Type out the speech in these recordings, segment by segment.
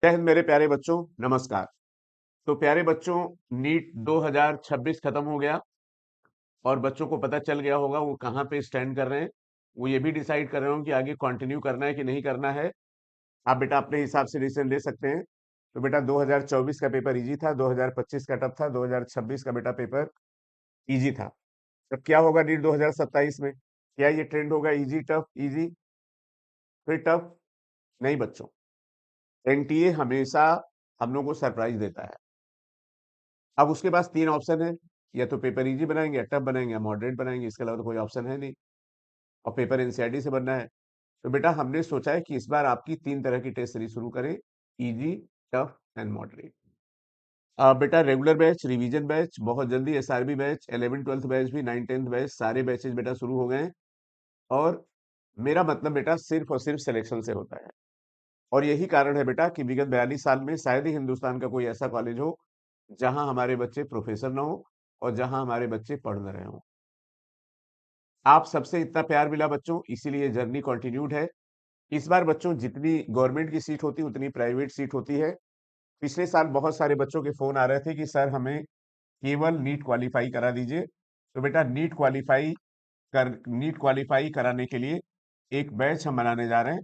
जय हिंद मेरे प्यारे बच्चों, नमस्कार। तो प्यारे बच्चों, नीट 2026 खत्म हो गया और बच्चों को पता चल गया होगा वो कहाँ पे स्टैंड कर रहे हैं। वो ये भी डिसाइड कर रहे हो कि आगे कंटिन्यू करना है कि नहीं करना है। आप बेटा अपने हिसाब से डिसीजन ले सकते हैं। तो बेटा 2024 का पेपर इजी था, 2025 का टफ था, 2026 का बेटा पेपर इजी था। अब क्या होगा नीट 2027 में? क्या ये ट्रेंड होगा इजी टफ इजी फिर टफ? नहीं बच्चों, एनटीए हमेशा हम लोग को सरप्राइज देता है। अब उसके पास 3 ऑप्शन है, या तो पेपर इजी बनाएँगे या टफ बनाएँगे या मॉडरेट बनाएँगे, इसके अलावा तो कोई ऑप्शन है नहीं। और पेपर एनसीईआरटी से बनना है। तो बेटा हमने सोचा है कि इस बार आपकी 3 तरह की टेस्ट सीरीज शुरू करें, इजी, टफ एंड मॉडरेट। बेटा रेगुलर बैच, रिवीजन बैच, बहुत जल्दी एसआरबी बैच, 11th-12th बैच भी, 9th-10th बैच, सारे बैचेज बेटा शुरू हो गए हैं। और मेरा मतलब बेटा सिर्फ और सिर्फ सिलेक्शन से होता है। और यही कारण है बेटा कि विगत 42 साल में शायद ही हिंदुस्तान का कोई ऐसा कॉलेज हो जहां हमारे बच्चे प्रोफेसर ना हो और जहां हमारे बच्चे पढ़ न रहे हों। आप सबसे इतना प्यार मिला बच्चों, इसीलिए जर्नी कंटिन्यूड है। इस बार बच्चों जितनी गवर्नमेंट की सीट होती है उतनी प्राइवेट सीट होती है। पिछले साल बहुत सारे बच्चों के फोन आ रहे थे कि सर हमें केवल नीट क्वालिफाई करा दीजिए। तो बेटा नीट क्वालिफाई कराने के लिए एक बैच हम बनाने जा रहे हैं।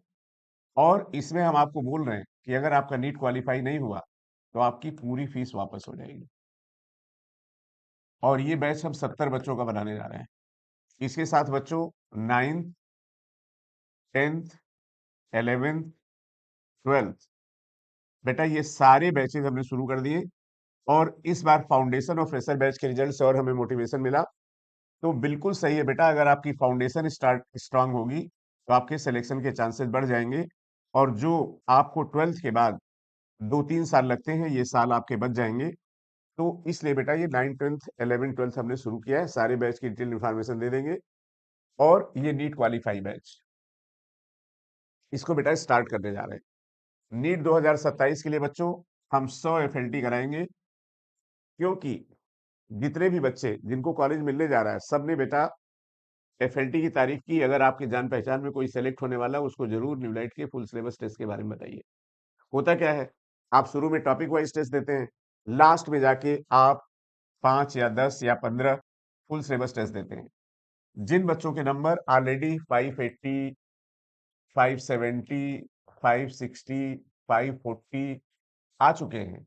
और इसमें हम आपको बोल रहे हैं कि अगर आपका नीट क्वालिफाई नहीं हुआ तो आपकी पूरी फीस वापस हो जाएगी। और ये बैच हम 70 बच्चों का बनाने जा रहे हैं। इसके साथ बच्चों 9th, 10th, 11th, 12th, बेटा ये सारे बैचेज हमने शुरू कर दिए। और इस बार फाउंडेशन और फ्रेशर बैच के रिजल्ट से और हमें मोटिवेशन मिला। तो बिल्कुल सही है बेटा, अगर आपकी फाउंडेशन स्टार्ट स्ट्रांग होगी तो आपके सिलेक्शन के चांसेस बढ़ जाएंगे। और जो आपको 12th के बाद 2-3 साल लगते हैं, ये साल आपके बच जाएंगे। तो इसलिए बेटा ये 9th, 10th, 11th, 12th हमने शुरू किया है, सारे बैच की डिटेल इन्फॉर्मेशन दे देंगे। और ये नीट क्वालिफाई बैच, इसको बेटा स्टार्ट करने जा रहे हैं। नीट 2027 के लिए बच्चों हम 100 एफएलटी कराएंगे, क्योंकि जितने भी बच्चे जिनको कॉलेज मिलने जा रहा है सबने बेटा एफएलटी की तारीफ की। अगर आपके जान पहचान में कोई सेलेक्ट होने वाला है उसको जरूर न्यूलाइट के फुल सिलेबस टेस्ट के बारे में बताइए। होता क्या है, आप शुरू में टॉपिक वाइज टेस्ट देते हैं, लास्ट में जाके आप 5 या 10 या 15 फुल सिलेबस टेस्ट देते हैं। जिन बच्चों के नंबर ऑलरेडी 580, 570, 560, 540 आ चुके हैं,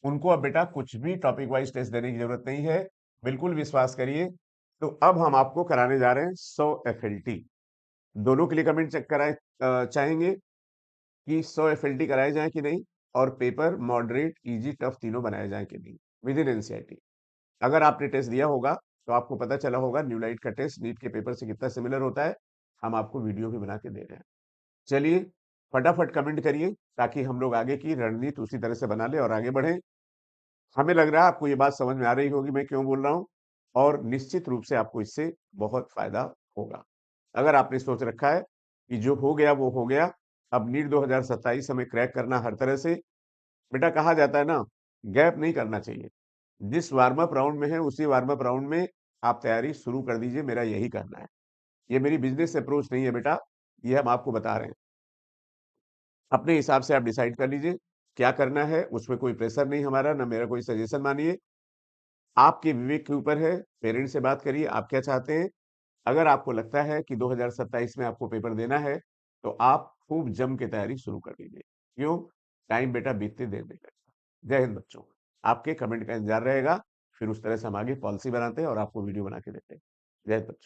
उनको अब बेटा कुछ भी टॉपिक वाइज टेस्ट देने की जरूरत नहीं है। बिल्कुल विश्वास करिए। तो अब हम आपको कराने जा रहे हैं 100 एफएलटी। दोनों के लिए कमेंट चेक कराए चाहेंगे कि 100 एफएलटी कराए जाए कि नहीं, और पेपर मॉडरेट इजी टफ तीनों बनाए जाए कि नहीं विद इन एनसीईआरटी। अगर आपने टेस्ट दिया होगा तो आपको पता चला होगा न्यूलाइट का टेस्ट नीट के पेपर से कितना सिमिलर होता है। हम आपको वीडियो भी बना के दे रहे हैं। चलिए फटाफट कमेंट करिए ताकि हम लोग आगे की रणनीति उसी तरह से बना ले और आगे बढ़े। हमें लग रहा है आपको ये बात समझ में आ रही होगी मैं क्यों बोल रहा हूँ, और निश्चित रूप से आपको इससे बहुत फायदा होगा। अगर आपने सोच रखा है कि जो हो गया वो हो गया, अब नीट 2027 हमें क्रैक करना हर तरह से। बेटा कहा जाता है ना, गैप नहीं करना चाहिए। जिस वार्म अप राउंड में है उसी वार्म अप राउंड में आप तैयारी शुरू कर दीजिए, मेरा यही कहना है। ये मेरी बिजनेस अप्रोच नहीं है बेटा, ये हम आपको बता रहे हैं। अपने हिसाब से आप डिसाइड कर लीजिए क्या करना है, उसमें कोई प्रेशर नहीं हमारा, ना मेरा कोई सजेशन मानिए। आपके विवेक के ऊपर है, पेरेंट्स से बात करिए आप क्या चाहते हैं। अगर आपको लगता है कि 2027 में आपको पेपर देना है, तो आप खूब जम के तैयारी शुरू कर दीजिए। क्यों? टाइम बेटा बीतते देर नहीं लगता। जय हिंद बच्चों। आपके कमेंट का इंतजार रहेगा, फिर उस तरह से हम आगे पॉलिसी बनाते हैं और आपको वीडियो बना के देते हैं। जय हिंद बच्चों।